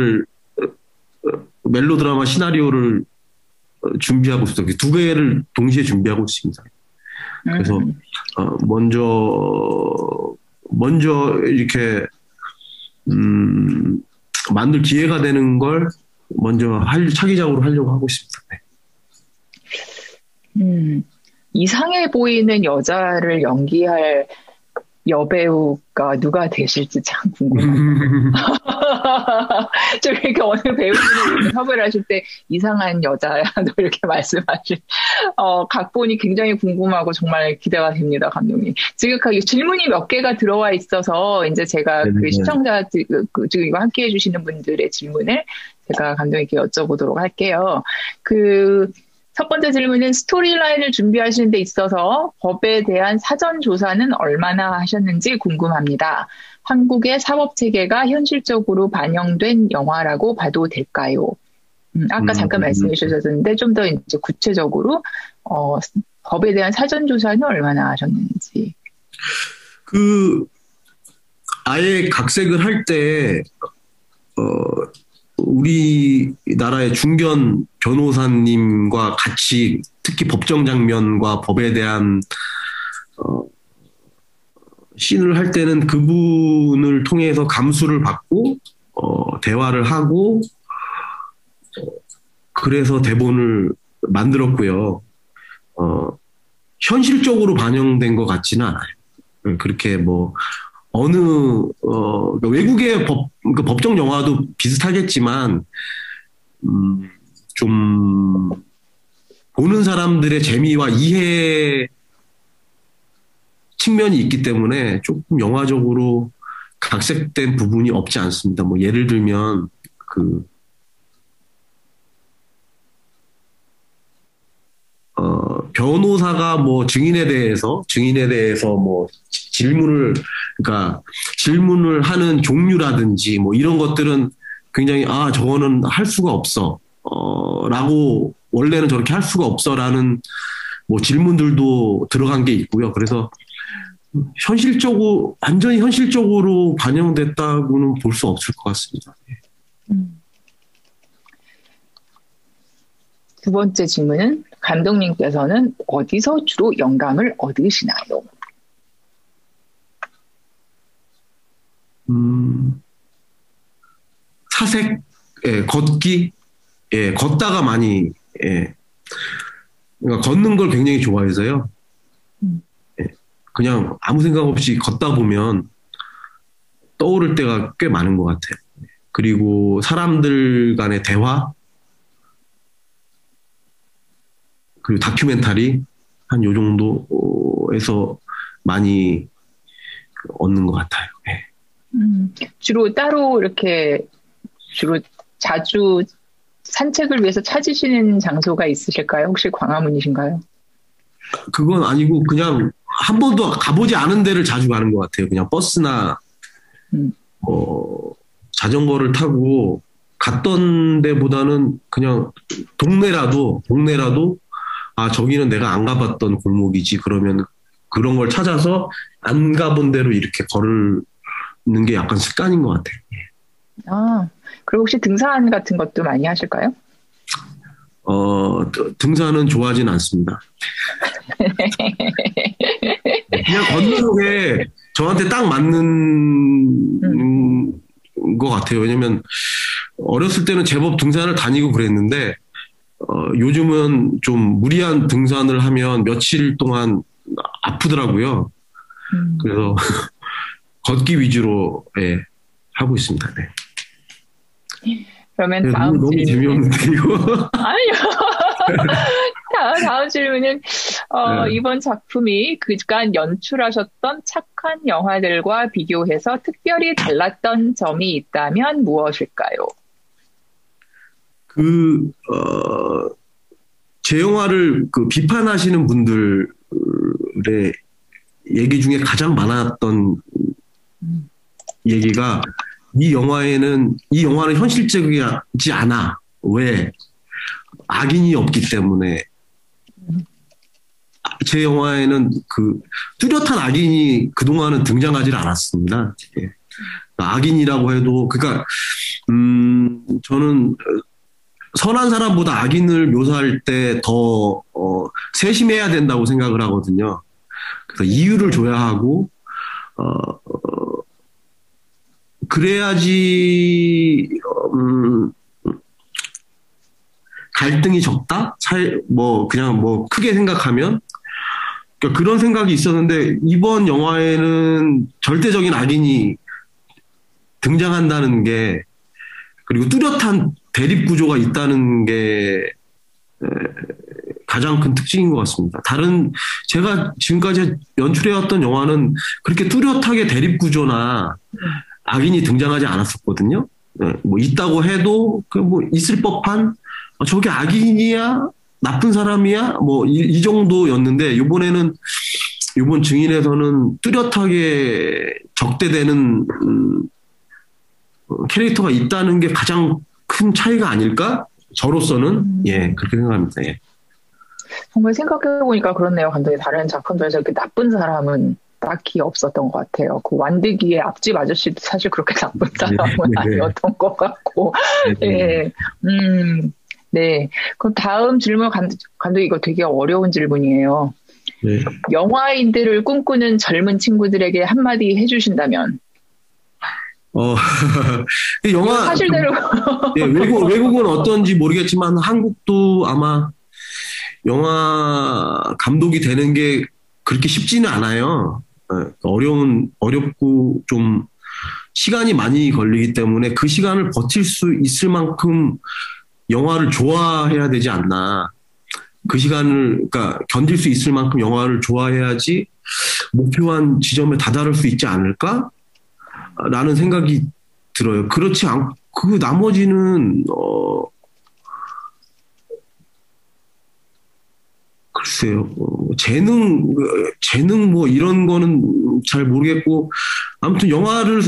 시나리오를 준비하고 있어요. 두 개를 동시에 준비하고 있습니다. 그래서 먼저 이렇게 만들 기회가 되는 걸 먼저 차기작으로 하려고 하고 있습니다. 네. 이상해 보이는 여자를 연기할 여배우가 누가 되실지 참 궁금해요. 좀 이렇게 어느 배우분이 섭외를 하실 때 이상한 여자야 너 이렇게 말씀하실 각본이 굉장히 궁금하고 정말 기대가 됩니다, 감독님. 지금 질문이 몇 개가 들어와 있어서 이제 제가 그 시청자 지금 이거 함께 해주시는 분들의 질문을 제가 감독님께 여쭤보도록 할게요. 첫 번째 질문은 스토리라인을 준비하시는 데 있어서 법에 대한 사전 조사는 얼마나 하셨는지 궁금합니다. 한국의 사법체계가 현실적으로 반영된 영화라고 봐도 될까요? 아까 잠깐 말씀해 주셨는데 좀 더 이제 구체적으로 법에 대한 사전 조사는 얼마나 하셨는지. 아예 각색을 할 때 우리나라의 중견 변호사님과 같이 특히 법정 장면과 법에 대한 씬을 할 때는 그분을 통해서 감수를 받고 대화를 하고 그래서 대본을 만들었고요. 현실적으로 반영된 것 같지는 않아요. 그렇게 외국의 법정 영화도 비슷하겠지만, 좀, 보는 사람들의 재미와 이해 측면이 있기 때문에 조금 영화적으로 각색된 부분이 없지 않습니다. 예를 들면, 변호사가 증인에 대해서 질문을 하는 종류라든지 이런 것들은 굉장히 저거는 할 수가 없어 라고 원래는 저렇게 할 수가 없어라는 뭐 질문들도 들어간 게 있고요. 그래서 완전히 현실적으로 반영됐다고는 볼 수 없을 것 같습니다. 두 번째 질문은 감독님께서는 어디서 주로 영감을 얻으시나요? 사색, 걷기, 걷다가 많이, 그러니까 걷는 걸 굉장히 좋아해서요. 그냥 아무 생각 없이 걷다 보면 떠오를 때가 꽤 많은 것 같아요. 그리고 사람들 간의 대화, 그리고 다큐멘터리 한 요 정도에서 많이 얻는 것 같아요. 주로 따로 이렇게 자주 산책을 위해서 찾으시는 장소가 있으실까요? 혹시 광화문이신가요? 그건 아니고 그냥 한 번도 가보지 않은 데를 자주 가는 것 같아요. 그냥 버스나 자전거를 타고 갔던 데보다는 그냥 동네라도 저기는 내가 안 가봤던 골목이지. 그러면 그런 걸 찾아서 안 가본 데로 이렇게 걸는 게 약간 습관인 것 같아요. 아, 그리고 혹시 등산 같은 것도 많이 하실까요? 등산은 좋아하진 않습니다. 그냥 걷는 게 저한테 딱 맞는 것 같아요. 왜냐면 어렸을 때는 제법 등산을 다니고 그랬는데 요즘은 좀 무리한 등산을 하면 며칠 동안 아프더라고요. 그래서 걷기 위주로 하고 있습니다. 네. 그러면 다음 너무 질문. 재미없는데 이거. 아니요. 다음 질문은 네. 이번 작품이 그간 연출하셨던 착한 영화들과 비교해서 특별히 달랐던 점이 있다면 무엇일까요? 제 영화를 비판하시는 분들의 얘기 중에 가장 많았던 얘기가 이 영화는 현실적이지 않아. 왜? 악인이 없기 때문에. 제 영화에는 뚜렷한 악인이 그동안은 등장하지 않았습니다. 악인이라고 해도, 그러니까, 저는 선한 사람보다 악인을 묘사할 때 더, 세심해야 된다고 생각을 하거든요. 그래서 이유를 줘야 하고, 그래야지, 갈등이 적다? 그냥 크게 생각하면? 그러니까 그런 생각이 있었는데, 이번 영화에는 절대적인 악인이 등장한다는 게, 그리고 뚜렷한 대립 구조가 있다는 게, 가장 큰 특징인 것 같습니다. 제가 지금까지 연출해왔던 영화는 그렇게 뚜렷하게 대립 구조나 악인이 등장하지 않았었거든요. 있다고 해도, 있을 법한, 저게 악인이야? 나쁜 사람이야? 이 정도였는데, 이번 증인에서는 뚜렷하게 적대되는, 캐릭터가 있다는 게 가장 큰 차이가 아닐까? 저로서는, 그렇게 생각합니다. 예. 정말 생각해보니까 그렇네요. 감독님. 다른 작품들에서 이렇게 나쁜 사람은 딱히 없었던 것 같아요. 그 완득이의 앞집 아저씨도 사실 그렇게 나쁜 사람은 아니었던 것 같고. 네. 네. 그럼 다음 질문 감독 이거 되게 어려운 질문이에요. 네. 영화인들을 꿈꾸는 젊은 친구들에게 한마디 해주신다면? 영화 사실대로 외국은 어떤지 모르겠지만 한국도 아마 영화 감독이 되는 게 그렇게 쉽지는 않아요. 어렵고 좀 시간이 많이 걸리기 때문에 그 시간을 버틸 수 있을 만큼 영화를 좋아해야 되지 않나. 그 시간을, 그러니까 견딜 수 있을 만큼 영화를 좋아해야지 목표한 지점에 다다를 수 있지 않을까? 라는 생각이 들어요. 그렇지 않고, 나머지는, 글쎄요, 재능 이런 거는 잘 모르겠고, 아무튼 영화를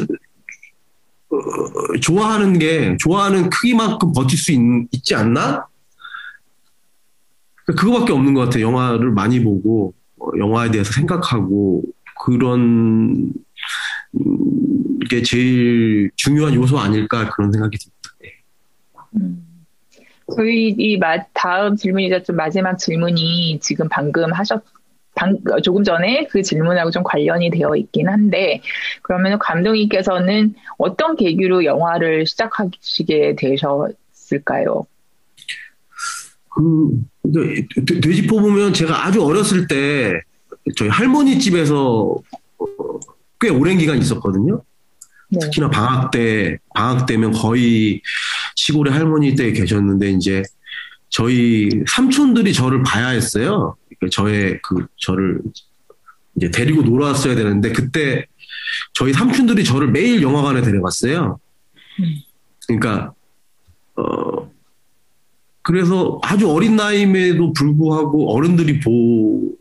좋아하는 크기만큼 버틸 수 있지 않나? 그거밖에 없는 것 같아요. 영화를 많이 보고 영화에 대해서 생각하고 그런 게 제일 중요한 요소 아닐까 그런 생각이 듭니다. 음. 저희 다음 질문이자 좀 마지막 질문이 지금 조금 전에 그 질문하고 좀 관련이 되어 있긴 한데, 그러면 감독님께서는 어떤 계기로 영화를 시작하시게 되셨을까요? 되짚어 보면 제가 아주 어렸을 때 저희 할머니 집에서 꽤 오랜 기간 있었거든요. 네. 특히나 방학 때면 거의 시골에 할머니 댁에 계셨는데 이제 저희 삼촌들이 저를 봐야 했어요. 저를 이제 데리고 놀아왔어야 되는데 그때 저희 삼촌들이 저를 매일 영화관에 데려갔어요. 그러니까 그래서 아주 어린 나이임에도 불구하고 어른들이 볼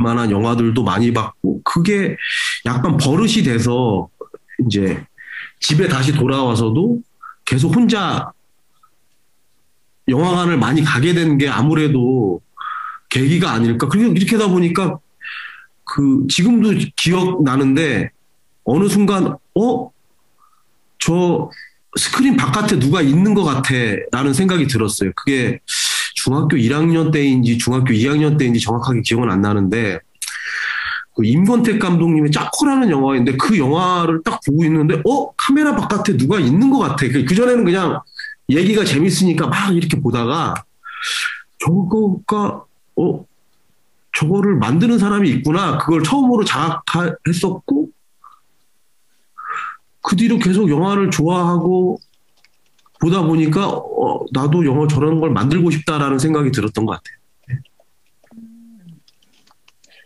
만한 영화들도 많이 봤고 그게 약간 버릇이 돼서 이제 집에 다시 돌아와서도 계속 혼자 영화관을 많이 가게 된 게 아무래도 계기가 아닐까. 그리고 이렇게 하다 보니까 지금도 기억나는데 어느 순간 저 스크린 바깥에 누가 있는 것 같아 라는 생각이 들었어요. 그게 중학교 1학년 때인지 중학교 2학년 때인지 정확하게 기억은 안 나는데 임권택 감독님의 짜코라는 영화인데 그 영화를 딱 보고 있는데 카메라 바깥에 누가 있는 것 같아. 그전에는 그냥 얘기가 재밌으니까 막 이렇게 보다가 저거를 만드는 사람이 있구나. 그걸 처음으로 자각했었고 그 뒤로 계속 영화를 좋아하고 보다 보니까 나도 영화 저런 걸 만들고 싶다라는 생각이 들었던 것 같아요.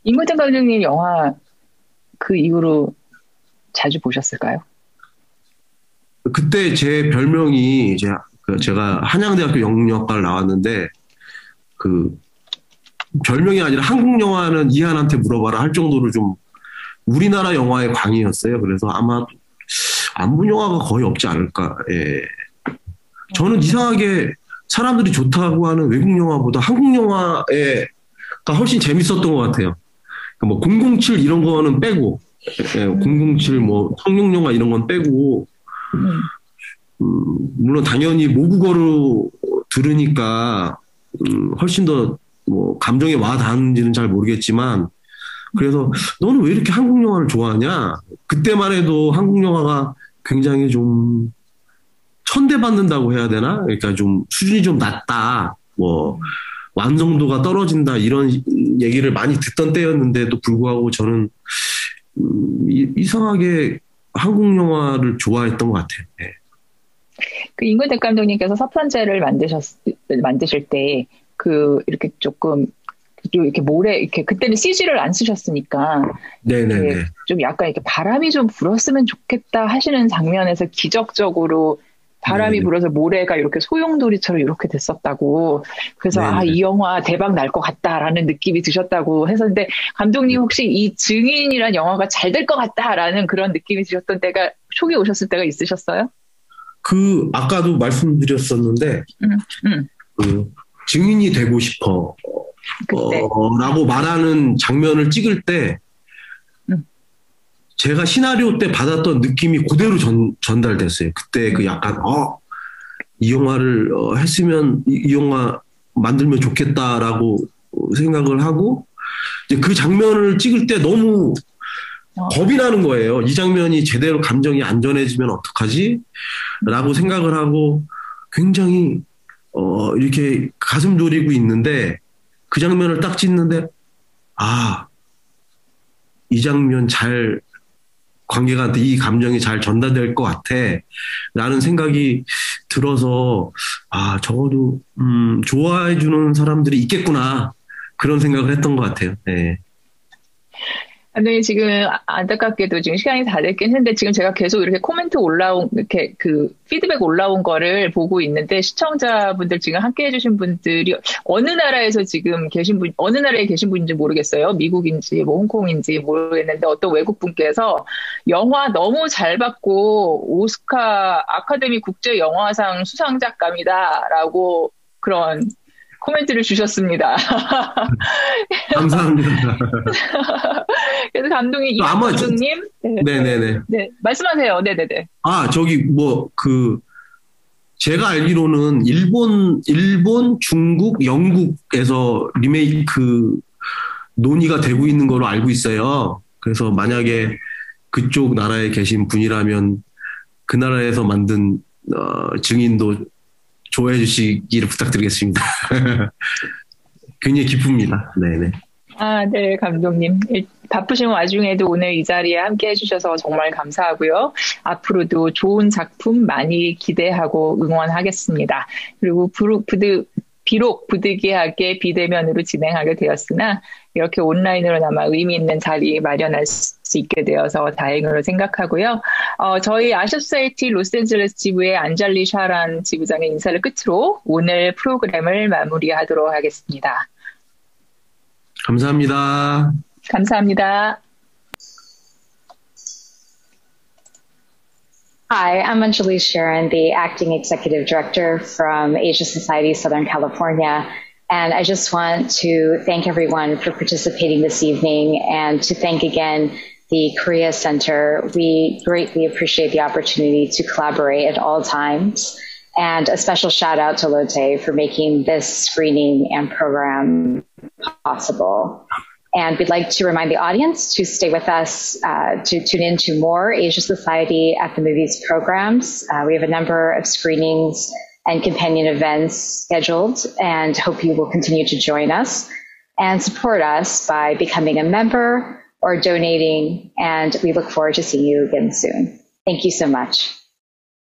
임권택 감독님 영화 그 이후로 자주 보셨을까요? 그때 제 별명이 제가 한양대학교 영문학과를 나왔는데 별명이 아니라 한국 영화는 이한한테 물어봐라 할 정도로 좀 우리나라 영화의 광이었어요. 그래서 아마 안 본 영화가 거의 없지 않을까. 예. 저는 이상하게 사람들이 좋다고 하는 외국 영화보다 한국 영화가 훨씬 재밌었던 것 같아요. 뭐 007 이런 거는 빼고, 007 뭐 성룡 영화 이런 건 빼고, 물론 당연히 모국어로 들으니까 훨씬 더 뭐 감정에 와 닿는지는 잘 모르겠지만, 그래서 너는 왜 이렇게 한국 영화를 좋아하냐? 그때만 해도 한국 영화가 굉장히 좀 천대받는다고 해야 되나? 그러니까 좀 수준이 좀 낮다. 뭐 완성도가 떨어진다 이런 얘기를 많이 듣던 때였는데도 불구하고 저는 이상하게 한국 영화를 좋아했던 것 같아요. 네. 임권택 감독님께서 서편제를 만드실 때 이렇게 조금 이렇게 이렇게 그때는 CG를 안 쓰셨으니까 네네네. 좀 약간 이렇게 바람이 좀 불었으면 좋겠다 하시는 장면에서 기적적으로 바람이 불어서 모래가 이렇게 소용돌이처럼 이렇게 됐었다고. 그래서 이 영화 대박 날 것 같다라는 느낌이 드셨다고 했었는데 감독님 혹시 이 증인이란 영화가 잘 될 것 같다라는 그런 느낌이 드셨던 때가 촉이 오셨을 때가 있으셨어요? 아까도 말씀드렸었는데 증인이 되고 싶어 라고 말하는 장면을 찍을 때 제가 시나리오 때 받았던 느낌이 그대로 전달됐어요. 그때 약간 이 영화를 했으면 이 영화 만들면 좋겠다라고 생각을 하고 이제 그 장면을 찍을 때 너무 겁이 나는 거예요. 이 장면이 제대로 감정이 안 전해지면 어떡하지? 라고 생각을 하고 굉장히 이렇게 가슴 졸이고 있는데 그 장면을 딱 찍는데 이 장면 관객한테 이 감정이 잘 전달될 것 같아 라는 생각이 들어서 적어도 좋아해 주는 사람들이 있겠구나 그런 생각을 했던 것 같아요. 네. 네, 지금 안타깝게도 지금 시간이 다 됐긴 했는데 지금 제가 계속 이렇게 코멘트 이렇게 피드백 올라온 거를 보고 있는데 시청자분들 지금 함께 해주신 분들이 어느 나라에서 지금 어느 나라에 계신 분인지 모르겠어요. 미국인지 뭐 홍콩인지 모르겠는데 어떤 외국 분께서 영화 너무 잘 봤고 오스카 아카데미 국제영화상 수상작감이다라고 그런 코멘트를 주셨습니다. 감사합니다. 그래서 감독님, 이한 감독님. 네네네. 네, 말씀하세요. 네네네. 제가 알기로는 일본, 중국, 영국에서 리메이크 논의가 되고 있는 걸로 알고 있어요. 그래서 만약에 그쪽 나라에 계신 분이라면 그 나라에서 만든 증인도 좋아해 주시기를 부탁드리겠습니다. 굉장히 기쁩니다. 네네. 네, 감독님. 바쁘신 와중에도 오늘 이 자리에 함께 해주셔서 정말 감사하고요. 앞으로도 좋은 작품 많이 기대하고 응원하겠습니다. 그리고 비록 부득이하게 비대면으로 진행하게 되었으나 이렇게 온라인으로나마 의미 있는 자리 마련할 수 있게 되어서 다행으로 생각하고요. 저희 아시아소사이티 로스앤젤레스 지부의 안젤리 샤란 지부장의 인사를 끝으로 오늘 프로그램을 마무리하도록 하겠습니다. 감사합니다. 감사합니다. Hi, I'm Anjali Sharon, the Acting Executive Director from Asia Society Southern California. And I just want to thank everyone for participating this evening and to thank again the Korea Center. We greatly appreciate the opportunity to collaborate at all times. And a special shout out to Lotte for making this screening and program possible. And we'd like to remind the audience to stay with us, to tune in to more Asia Society at the Movies programs. We have a number of screenings and companion events scheduled and hope you will continue to join us and support us by becoming a member or donating. And we look forward to seeing you again soon. Thank you so much.